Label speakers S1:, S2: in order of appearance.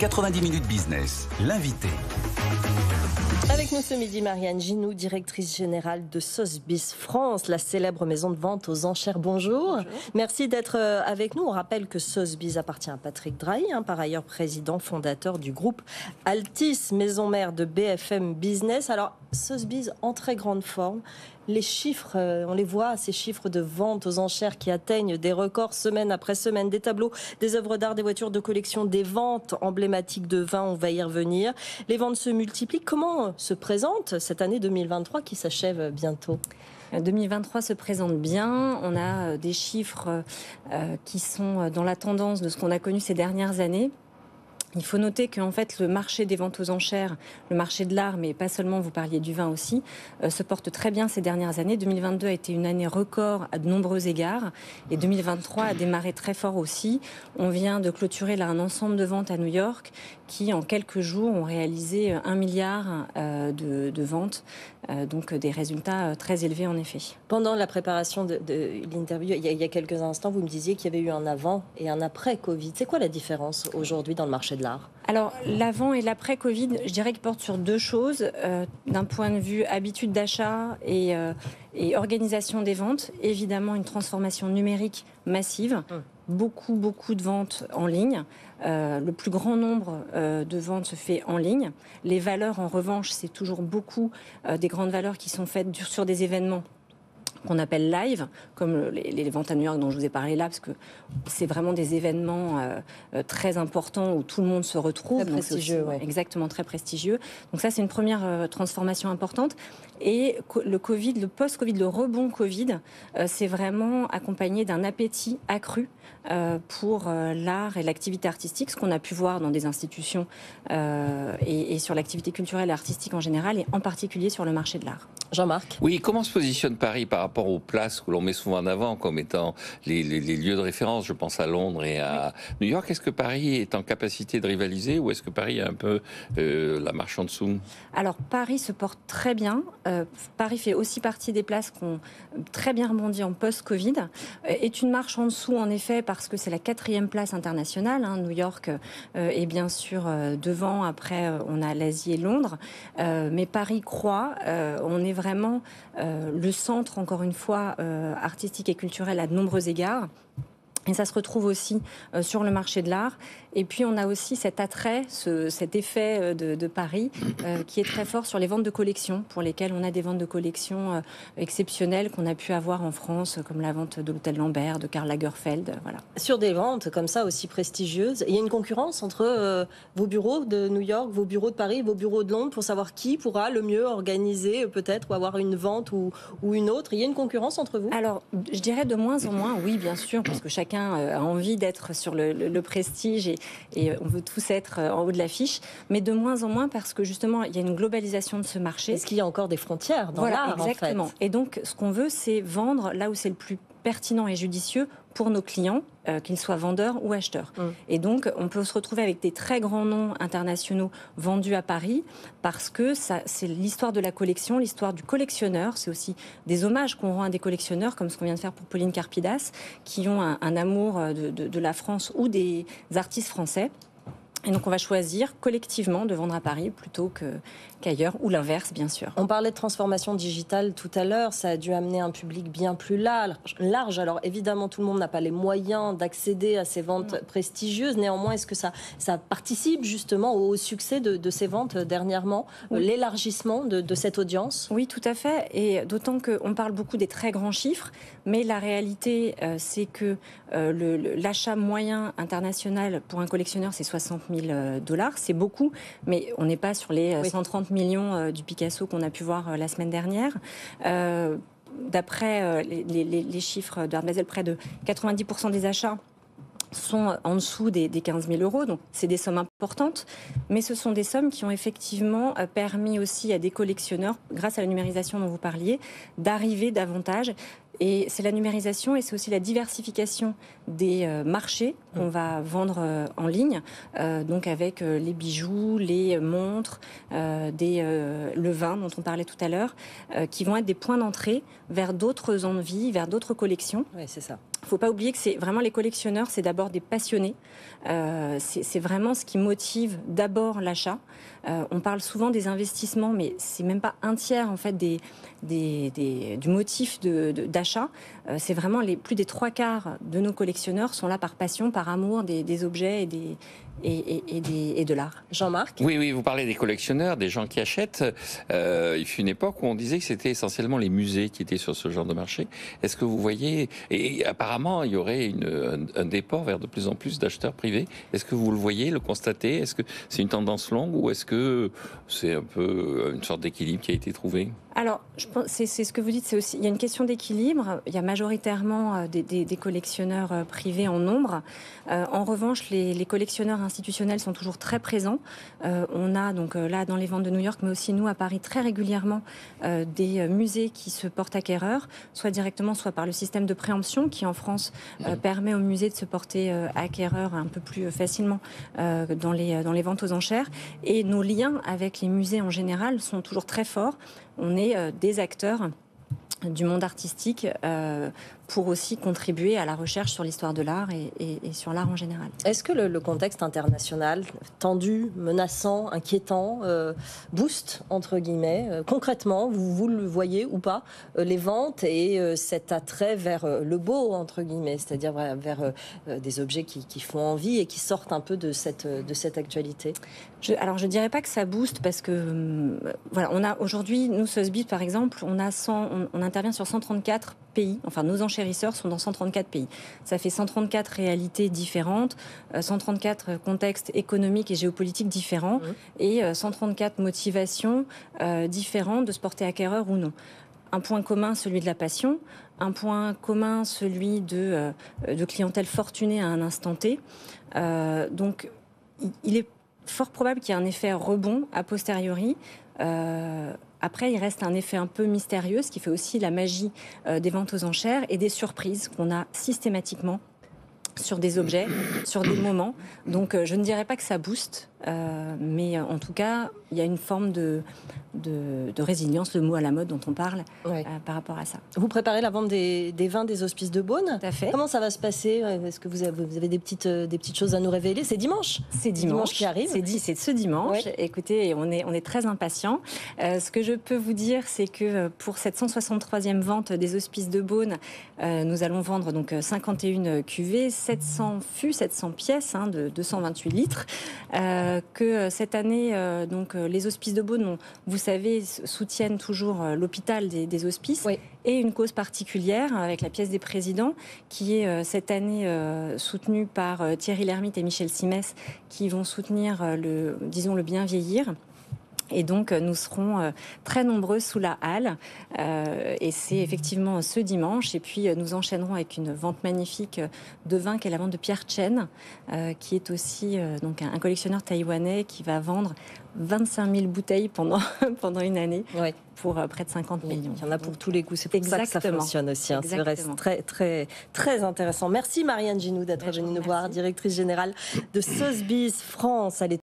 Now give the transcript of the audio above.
S1: 90 minutes business, l'invité.
S2: Avec nous ce midi, Marianne Ginoux, directrice générale de Sotheby's France, la célèbre maison de vente aux enchères. Bonjour. Bonjour. Merci d'être avec nous. On rappelle que Sotheby's appartient à Patrick Drahi, par ailleurs président fondateur du groupe Altis, maison mère de BFM Business. Alors, Sotheby's en très grande forme. Les chiffres, on les voit, ces chiffres de vente aux enchères qui atteignent des records semaine après semaine, des tableaux, des œuvres d'art, des voitures de collection, des ventes emblématiques de vin, on va y revenir. Les ventes se multiplient. Comment se présente cette année 2023 qui s'achève bientôt ?
S3: 2023 se présente bien. On a des chiffres qui sont dans la tendance de ce qu'on a connu ces dernières années. Il faut noter qu'en fait, le marché des ventes aux enchères, le marché de l'art, mais pas seulement, vous parliez du vin aussi, se porte très bien ces dernières années. 2022 a été une année record à de nombreux égards et 2023 a démarré très fort aussi. On vient de clôturer là un ensemble de ventes à New York qui, en quelques jours, ont réalisé 1 milliard de ventes. Donc des résultats très élevés en effet.
S2: Pendant la préparation de l'interview, il y a quelques instants, vous me disiez qu'il y avait eu un avant et un après Covid. C'est quoi la différence aujourd'hui dans le marché de l'art ?
S3: Alors l'avant et l'après Covid, je dirais qu'ils portent sur deux choses. D'un point de vue habitude d'achat et organisation des ventes, évidemment une transformation numérique massive. Beaucoup de ventes en ligne. Le plus grand nombre de ventes se fait en ligne. Les valeurs, en revanche, c'est toujours beaucoup des grandes valeurs qui sont faites sur des événements qu'on appelle live, comme les ventes à New York dont je vous ai parlé là, parce que c'est vraiment des événements très importants où tout le monde se retrouve.
S2: Très prestigieux,
S3: ouais. Exactement, très prestigieux. Donc ça, c'est une première transformation importante. Et le Covid, le post-Covid, le rebond Covid, c'est vraiment accompagné d'un appétit accru pour l'art et l'activité artistique, ce qu'on a pu voir dans des institutions et sur l'activité culturelle et artistique en général, et en particulier sur le marché de l'art.
S2: Jean-Marc ?
S4: Oui, comment se positionne Paris par rapport aux places que l'on met souvent en avant comme étant les lieux de référence? Je pense à Londres et à New York. Est-ce que Paris est en capacité de rivaliser ou est-ce que Paris a un peu la marche en dessous?
S3: Alors Paris se porte très bien. Paris fait aussi partie des places qui ont très bien rebondi en post-Covid. Est une marche en dessous en effet parce que c'est la 4e place internationale. New York est bien sûr devant. Après on a l'Asie et Londres. Mais Paris croît. On est vraiment le centre, encore une fois, artistique et culturel à de nombreux égards. Et ça se retrouve aussi sur le marché de l'art. Et puis on a aussi cet attrait, cet effet de Paris qui est très fort sur les ventes de collection, pour lesquelles on a des ventes de collection exceptionnelles qu'on a pu avoir en France, comme la vente de l'hôtel Lambert, de Karl Lagerfeld. Voilà.
S2: Sur des ventes comme ça aussi prestigieuses, il y a une concurrence entre vos bureaux de New York, vos bureaux de Paris, vos bureaux de Londres, pour savoir qui pourra le mieux organiser peut-être ou avoir une vente ou une autre. Il y a une concurrence entre vous ?
S3: Alors, je dirais de moins en moins, oui bien sûr, parce que chacun a envie d'être sur le prestige et on veut tous être en haut de l'affiche, mais de moins en moins parce que justement il y a une globalisation de ce marché.
S2: Est-ce qu'il y a encore des frontières dans l'art,
S3: exactement.
S2: En fait ?
S3: Et donc ce qu'on veut, c'est vendre là où c'est le plus pertinent et judicieux pour nos clients, qu'ils soient vendeurs ou acheteurs. Et donc, on peut se retrouver avec des très grands noms internationaux vendus à Paris parce que c'est l'histoire de la collection, l'histoire du collectionneur. C'est aussi des hommages qu'on rend à des collectionneurs, comme ce qu'on vient de faire pour Pauline Carpidas, qui ont un amour de la France ou des artistes français. Et donc on va choisir collectivement de vendre à Paris plutôt qu'ailleurs, ou l'inverse bien sûr.
S2: On parlait de transformation digitale tout à l'heure, ça a dû amener un public bien plus large. Alors évidemment tout le monde n'a pas les moyens d'accéder à ces ventes prestigieuses, néanmoins est-ce que ça participe justement au succès de ces ventes dernièrement, l'élargissement de cette audience?
S3: Oui tout à fait, et d'autant qu'on parle beaucoup des très grands chiffres, mais la réalité c'est que l'achat moyen international pour un collectionneur c'est 60 000 $, c'est beaucoup, mais on n'est pas sur les 130 millions du Picasso qu'on a pu voir la semaine dernière. D'après les chiffres d'Art Basel, près de 90% des achats sont en dessous des 15 000 €, donc c'est des sommes importantes, mais ce sont des sommes qui ont effectivement permis aussi à des collectionneurs, grâce à la numérisation dont vous parliez, d'arriver davantage. Et c'est la numérisation et c'est aussi la diversification des marchés qu'on va vendre en ligne, donc avec les bijoux, les montres, le vin dont on parlait tout à l'heure, qui vont être des points d'entrée vers d'autres envies, vers d'autres collections.
S2: Oui, c'est ça.
S3: Il ne faut pas oublier que c'est vraiment les collectionneurs, c'est d'abord des passionnés. C'est vraiment ce qui motive d'abord l'achat. On parle souvent des investissements, mais c'est même pas un tiers en fait du motif d'achat. C'est vraiment plus des 3/4 de nos collectionneurs sont là par passion, par amour des objets et de l'art.
S2: Jean-Marc ?
S4: Oui, vous parlez des collectionneurs, des gens qui achètent. Il fut une époque où on disait que c'était essentiellement les musées qui étaient sur ce genre de marché. Est-ce que vous voyez, et apparemment il y aurait un déport vers de plus en plus d'acheteurs privés. Est-ce que vous le voyez, le constatez? Est-ce que c'est une tendance longue ou est-ce que c'est un peu une sorte d'équilibre qui a été trouvé?
S3: Alors, je pense, c'est ce que vous dites, c'est aussi, il y a une question d'équilibre. Il y a majoritairement des collectionneurs privés en nombre. En revanche, les collectionneurs institutionnels sont toujours très présents. On a donc là dans les ventes de New York, mais aussi nous à Paris très régulièrement des musées qui se portent acquéreurs, soit directement, soit par le système de préemption qui en France permet aux musées de se porter acquéreurs un peu plus facilement dans les ventes aux enchères. Et nos liens avec les musées en général sont toujours très forts. On est des acteurs du monde artistique pour aussi contribuer à la recherche sur l'histoire de l'art et sur l'art en général.
S2: Est-ce que le contexte international, tendu, menaçant, inquiétant, booste, entre guillemets, concrètement, vous le voyez ou pas, les ventes et cet attrait vers le beau, entre guillemets, c'est-à-dire vers des objets qui font envie et qui sortent un peu de cette actualité?
S3: Alors, je ne dirais pas que ça booste parce que, voilà, on a aujourd'hui, nous, Sotheby's, par exemple, on intervient sur 134 pays, enfin, nos enchérisseurs sont dans 134 pays. Ça fait 134 réalités différentes, 134 contextes économiques et géopolitiques différents et 134 motivations différentes de se porter acquéreur ou non. Un point commun, celui de la passion, un point commun, celui de clientèle fortunée à un instant T. Donc, il est fort probable qu'il y ait un effet rebond a posteriori. Après, il reste un effet un peu mystérieux, ce qui fait aussi la magie des ventes aux enchères et des surprises qu'on a systématiquement sur des objets, sur des moments. Donc, je ne dirais pas que ça booste, mais en tout cas, il y a une forme de résilience, le mot à la mode dont on parle, par rapport à ça.
S2: Vous préparez la vente des vins des Hospices de Beaune.
S3: Tout à fait.
S2: Comment ça va se passer? Est-ce que vous avez des petites choses à nous révéler? C'est dimanche.
S3: C'est dimanche
S2: qui arrive.
S3: C'est ce dimanche. Oui. Écoutez, on est très impatients. Ce que je peux vous dire, c'est que pour cette 163e vente des Hospices de Beaune, nous allons vendre donc 51 cuvées, 700 fûts, 700 pièces de 228 litres. Que cette année, donc les Hospices de Beaune, vous savez, soutiennent toujours l'hôpital des hospices et une cause particulière avec la pièce des présidents qui est cette année soutenue par Thierry Lhermitte et Michel Simès qui vont soutenir le bien vieillir. Et donc, nous serons très nombreux sous la halle. Et c'est effectivement ce dimanche. Et puis, nous enchaînerons avec une vente magnifique de vin, qui est la vente de Pierre Chen, qui est aussi donc un collectionneur taïwanais qui va vendre 25 000 bouteilles pendant une année pour près de 50 millions.
S2: Il y en a pour tous les goûts. C'est pour ça que ça fonctionne aussi. Ça reste très, très, très intéressant. Merci Marianne Ginoux d'être venue nous voir, directrice générale de Sotheby's France. Elle est